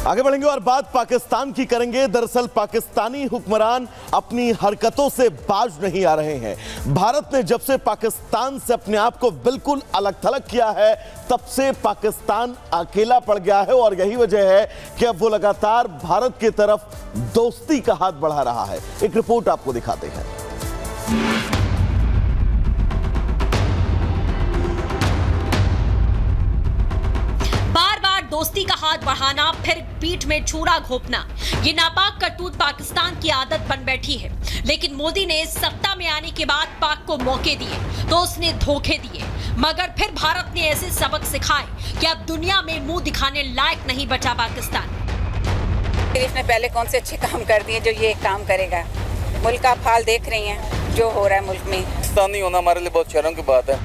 आगे बढ़ेंगे और बात पाकिस्तान की करेंगे। दरअसल पाकिस्तानी हुक्मरान अपनी हरकतों से बाज नहीं आ रहे हैं। भारत ने जब से पाकिस्तान से अपने आप को बिल्कुल अलग थलग किया है, तब से पाकिस्तान अकेला पड़ गया है और यही वजह है कि अब वो लगातार भारत की तरफ दोस्ती का हाथ बढ़ा रहा है। एक रिपोर्ट आपको दिखाते हैं। दोस्ती का हाथ बढ़ाना, फिर पीठ में छुरा घोंपना, ये नापाक करतूत पाकिस्तान की आदत बन बैठी है। लेकिन मोदी ने सत्ता में आने के बाद पाक को मौके दिए तो उसने धोखे दिए, मगर फिर भारत ने ऐसे सबक सिखाए कि अब दुनिया में मुंह दिखाने लायक नहीं बचा पाकिस्तान। इसने पहले कौन से अच्छे काम कर दिए जो ये काम करेगा। मुल्क का हाल देख रही हैं जो हो रहा है मुल्क में। पाकिस्तानी होना हमारे लिए बहुत शर्म की बात है।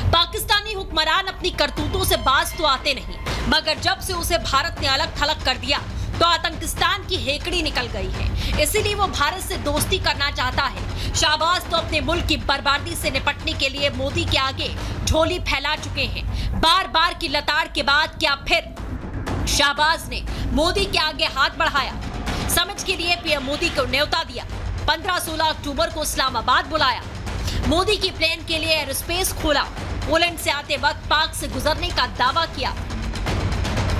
पाकिस्तानी हुक्मरान अपनी करतूतों से बाज तो आते नहीं, मगर जब से उसे भारत ने अलग थलग कर दिया तो आतंकिस्तान की हेकड़ी निकल गई है। इसीलिए वो भारत से दोस्ती करना चाहता है। शाहबाज तो अपने मुल्क की बर्बादी से निपटने के लिए मोदी के आगे झोली फैला चुके हैं। बार बार की लताड़ के बाद क्या फिर शाहबाज ने मोदी के आगे हाथ बढ़ाया। समझ के लिए पीएम मोदी को न्योता दिया। 15-16 अक्टूबर को इस्लामाबाद बुलाया। मोदी की प्लेन के लिए एयर स्पेस खोला। पोलैंड से आते वक्त पाक से गुजरने का दावा किया।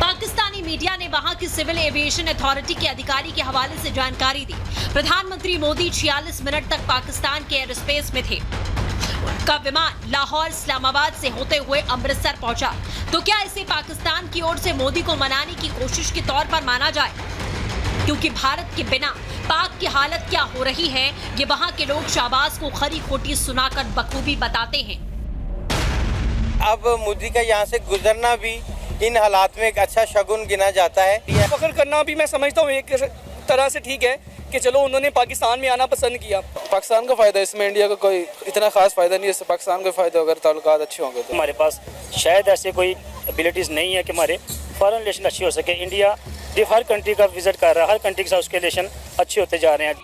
पाकिस्तानी मीडिया ने वहां की सिविल एविएशन अथॉरिटी के अधिकारी के हवाले से जानकारी दी। प्रधानमंत्री मोदी 46 मिनट तक पाकिस्तान के एयर स्पेस में थे। उनका विमान लाहौर इस्लामाबाद से होते हुए अमृतसर पहुंचा। तो क्या इसे पाकिस्तान की ओर से मोदी को मनाने की कोशिश के तौर पर माना जाए? क्योंकि भारत के बिना पाक की हालत क्या हो रही है, ये वहां के लोग शाहबाज को खरी खोटी सुनाकर बखूबी बताते हैं। अब मोदी का यहाँ से गुजरना भी इन हालात में एक अच्छा शगुन गिना जाता है। फख्र करना भी मैं समझता हूँ एक तरह से ठीक है कि चलो उन्होंने पाकिस्तान में आना पसंद किया। पाकिस्तान का फायदा इसमें, इंडिया का कोई इतना खास फायदा नहीं है। इससे पाकिस्तान का फायदा अगर ताल्लुकात अच्छे होंगे तो। हमारे पास शायद ऐसे कोई एबिलिटीज़ नहीं है कि हमारे फॉरेन रिलेशन अच्छे हो सके। इंडिया हर कंट्री का विजिट कर रहा है, हर कंट्री के साथ उसके रिलेशन अच्छे होते जा रहे हैं।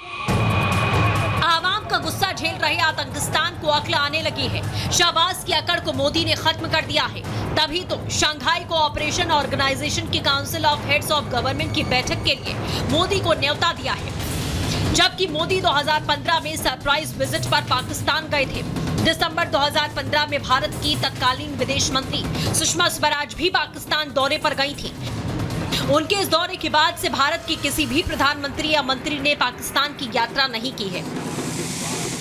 आवाम का गुस्सा झेल रहे आतंकिस्तान को अक्ल आने लगी है। शाहबाज की अकड़ को मोदी ने खत्म कर दिया है। तभी तो शंघाई कोऑपरेशन ऑर्गेनाइजेशन की council of heads of government की बैठक के लिए मोदी को न्योता दिया है। जबकि मोदी 2015 में सरप्राइज विजिट पर पाकिस्तान गए थे। दिसंबर 2015 में भारत की तत्कालीन विदेश मंत्री सुषमा स्वराज भी पाकिस्तान दौरे पर गई थी। उनके इस दौरे के बाद से भारत के किसी भी प्रधानमंत्री या मंत्री ने पाकिस्तान की यात्रा नहीं की है।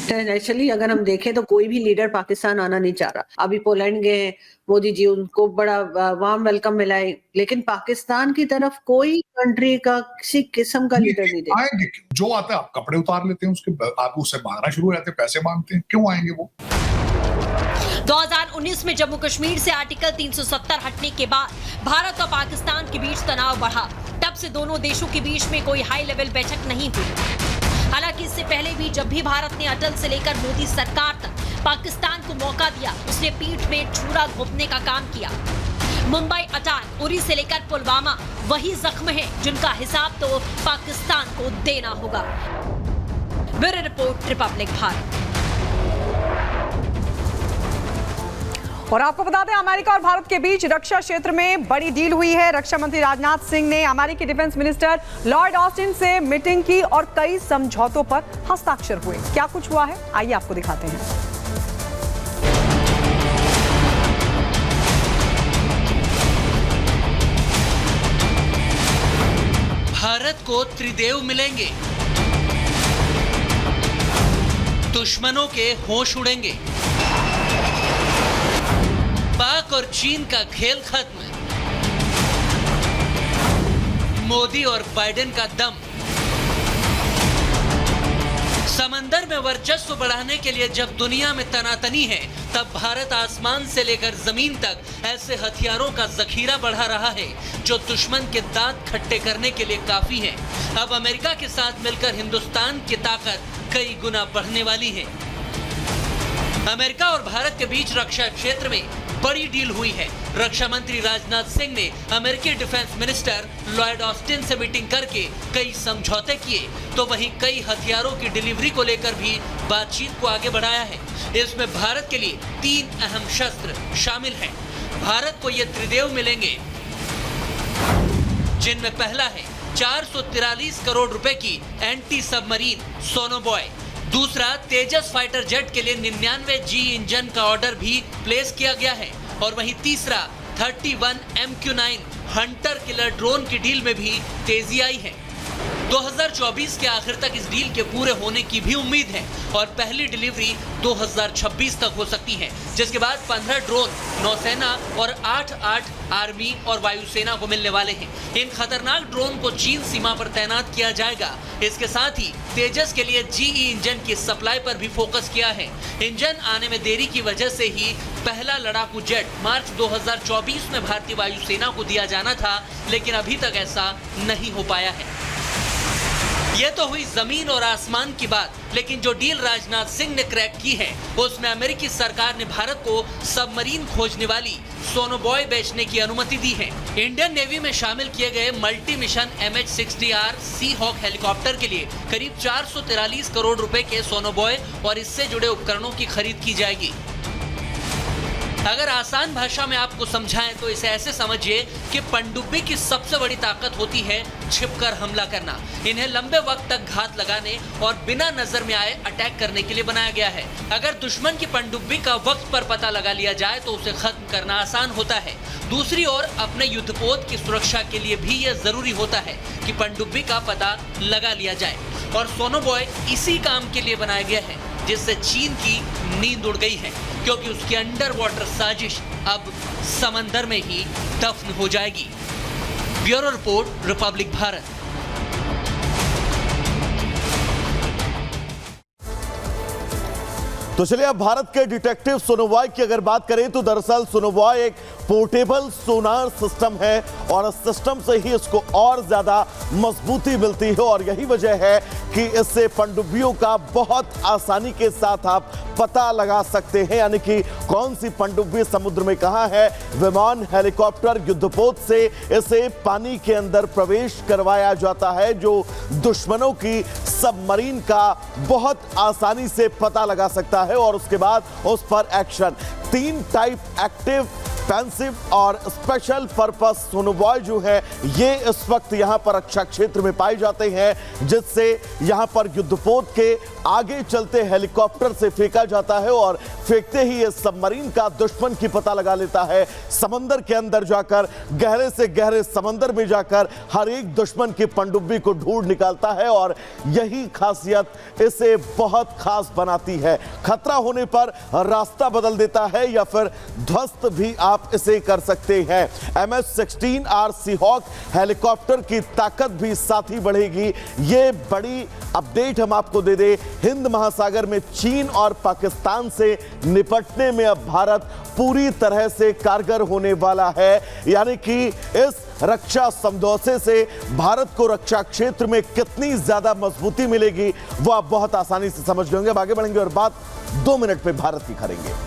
इंटरनेशनली अगर हम देखें तो कोई भी लीडर पाकिस्तान आना नहीं चाह रहा। अभी पोलैंड गए हैं मोदी जी, उनको बड़ा वार्म वेलकम मिला है, लेकिन पाकिस्तान की तरफ कोई कंट्री का किसी किस्म का लीडर नहीं देखा। आएंगे जो आता है आप कपड़े उतार लेते हैं उसके, आप उससे मांगना शुरू हो जाते हैं, पैसे मांगते हैं, क्यों आएंगे वो? 2019 में जम्मू कश्मीर से आर्टिकल 370 हटने के बाद भारत और पाकिस्तान के बीच तनाव बढ़ा। तब से दोनों देशों के बीच में कोई हाई लेवल बैठक नहीं हुई। हालांकि इससे पहले भी जब भी भारत ने अटल से लेकर मोदी सरकार तक पाकिस्तान को मौका दिया, उसने पीठ में छुरा घोंपने का काम किया। मुंबई अटाक, उरी से लेकर पुलवामा वही जख्म है जिनका हिसाब तो पाकिस्तान को देना होगा। Bureau report, Republic Bharat. और आपको बता दें, अमेरिका और भारत के बीच रक्षा क्षेत्र में बड़ी डील हुई है। रक्षा मंत्री राजनाथ सिंह ने अमेरिकी डिफेंस मिनिस्टर लॉयड ऑस्टिन से मीटिंग की और कई समझौतों पर हस्ताक्षर हुए। क्या कुछ हुआ है, आइए आपको दिखाते हैं। भारत को त्रिदेव मिलेंगे, दुश्मनों के होश उड़ेंगे, पाक और चीन का खेल खत्म, मोदी और बाइडेन का दम। समंदर में वर्चस्व बढ़ाने के लिए जब दुनिया में तनातनी है, तब भारत आसमान से लेकर जमीन तक ऐसे हथियारों का जखीरा बढ़ा रहा है जो दुश्मन के दांत खट्टे करने के लिए काफी है। अब अमेरिका के साथ मिलकर हिंदुस्तान की ताकत कई गुना बढ़ने वाली है। अमेरिका और भारत के बीच रक्षा क्षेत्र में बड़ी डील हुई है। रक्षा मंत्री राजनाथ सिंह ने अमेरिकी डिफेंस मिनिस्टर लॉयड ऑस्टिन से मीटिंग करके कई समझौते किए, तो वहीं कई हथियारों की डिलीवरी को लेकर भी बातचीत को आगे बढ़ाया है। इसमें भारत के लिए 3 अहम शस्त्र शामिल हैं। भारत को ये त्रिदेव मिलेंगे: जिनमें पहला है 443 करोड़ रुपए की एंटी सबमरीन सोनोबॉय। दूसरा तेजस फाइटर जेट के लिए 99G इंजन का ऑर्डर भी प्लेस किया गया है। और वहीं तीसरा 31 MQ-9 हंटर किलर ड्रोन की डील में भी तेजी आई है। 2024 के आखिर तक इस डील के पूरे होने की भी उम्मीद है और पहली डिलीवरी 2026 तक हो सकती है, जिसके बाद 15 ड्रोन नौसेना और 8 आर्मी और वायुसेना को मिलने वाले हैं। इन खतरनाक ड्रोन को चीन सीमा पर तैनात किया जाएगा। इसके साथ ही तेजस के लिए GE इंजन की सप्लाई पर भी फोकस किया है। इंजन आने में देरी की वजह से ही पहला लड़ाकू जेट मार्च 2024 में भारतीय वायुसेना को दिया जाना था, लेकिन अभी तक ऐसा नहीं हो पाया है। ये तो हुई जमीन और आसमान की बात, लेकिन जो डील राजनाथ सिंह ने क्रैक की है उसमें अमेरिकी सरकार ने भारत को सबमरीन खोजने वाली सोनोबॉय बेचने की अनुमति दी है। इंडियन नेवी में शामिल किए गए मल्टी मिशन MH-60R सी हॉक हेलीकॉप्टर के लिए करीब 443 करोड़ रुपए के सोनोबॉय और इससे जुड़े उपकरणों की खरीद की जाएगी। अगर आसान भाषा में आपको समझाएं तो इसे ऐसे समझिए कि पनडुब्बी की सबसे बड़ी ताकत होती है छिपकर हमला करना। इन्हें लंबे वक्त तक घात लगाने और बिना नजर में आए अटैक करने के लिए बनाया गया है। अगर दुश्मन की पनडुब्बी का वक्त पर पता लगा लिया जाए तो उसे खत्म करना आसान होता है। दूसरी ओर अपने युद्धपोत की सुरक्षा के लिए भी यह जरूरी होता है कि पनडुब्बी का पता लगा लिया जाए, और सोनोबॉय इसी काम के लिए बनाया गया है, जिससे चीन की नींद उड़ गई है, क्योंकि उसकी अंडर वाटर साजिश अब समंदर में ही दफन हो जाएगी। Bureau report, Republic Bharat. तो चलिए अब भारत के डिटेक्टिव सोनोबॉय की अगर बात करें तो दरअसल सोनोबॉय एक पोर्टेबल सोनार सिस्टम है और इस सिस्टम से ही इसको और ज्यादा मजबूती मिलती है, और यही वजह है कि इससे पनडुब्बियों का बहुत आसानी के साथ आप पता लगा सकते हैं, यानी कि कौन सी पनडुब्बी समुद्र में कहां है। विमान, हेलीकॉप्टर, युद्धपोत से इसे पानी के अंदर प्रवेश करवाया जाता है, जो दुश्मनों की सबमरीन का बहुत आसानी से पता लगा सकता है और उसके बाद उस पर एक्शन। 3 टाइप एक्टिव, पैसिव और स्पेशल पर्पस सोनोबॉय जो है ये इस वक्त यहां पर रक्षा क्षेत्र में पाए जाते हैं, जिससे यहां पर युद्धपोत के आगे चलते हेलीकॉप्टर से फेंका जाता है और फेंकते ही ये सबमरीन का दुश्मन की पता लगा लेता है। समंदर के अंदर जाकर, गहरे से गहरे समंदर में जाकर हर एक दुश्मन की पनडुब्बी को ढूंढ निकालता है और यही खासियत इसे बहुत खास बनाती है। खतरा होने पर रास्ता बदल देता है या फिर ध्वस्त भी आप इसे कर सकते हैं। MH-16R सी हॉक हेलीकॉप्टर की ताकत भी साथ ही बढ़ेगी। ये बड़ी अपडेट हम आपको दे दें, हिंद महासागर में चीन और पाकिस्तान से निपटने में अब भारत पूरी तरह से कारगर होने वाला है, यानी कि इस रक्षा समझौते से भारत को रक्षा क्षेत्र में कितनी ज्यादा मजबूती मिलेगी वो आप बहुत आसानी से समझ गए होंगे। अब आगे बढ़ेंगे और बात 2 मिनट में भारत की करेंगे।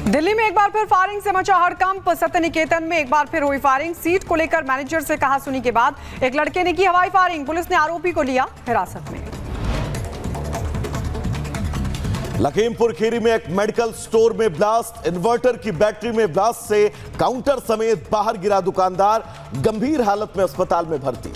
दिल्ली में एक बार फिर फायरिंग से मचा हड़कंप। सत्य निकेतन में एक बार फिर हुई फायरिंग। सीट को लेकर मैनेजर से कहा सुनी के बाद एक लड़के ने की हवाई फायरिंग। पुलिस ने आरोपी को लिया हिरासत में। लखीमपुर खीरी में एक मेडिकल स्टोर में ब्लास्ट, इन्वर्टर की बैटरी में ब्लास्ट से काउंटर समेत बाहर गिरा दुकानदार, गंभीर हालत में अस्पताल में भर्ती।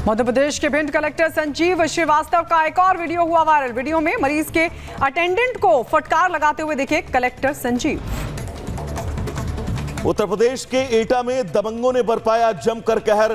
मध्य प्रदेश के भिंड कलेक्टर संजीव श्रीवास्तव का एक और वीडियो हुआ वायरल। वीडियो में मरीज के अटेंडेंट को फटकार लगाते हुए दिखे कलेक्टर संजीव। उत्तर प्रदेश के एटा में दबंगों ने बरपाया जमकर कहर,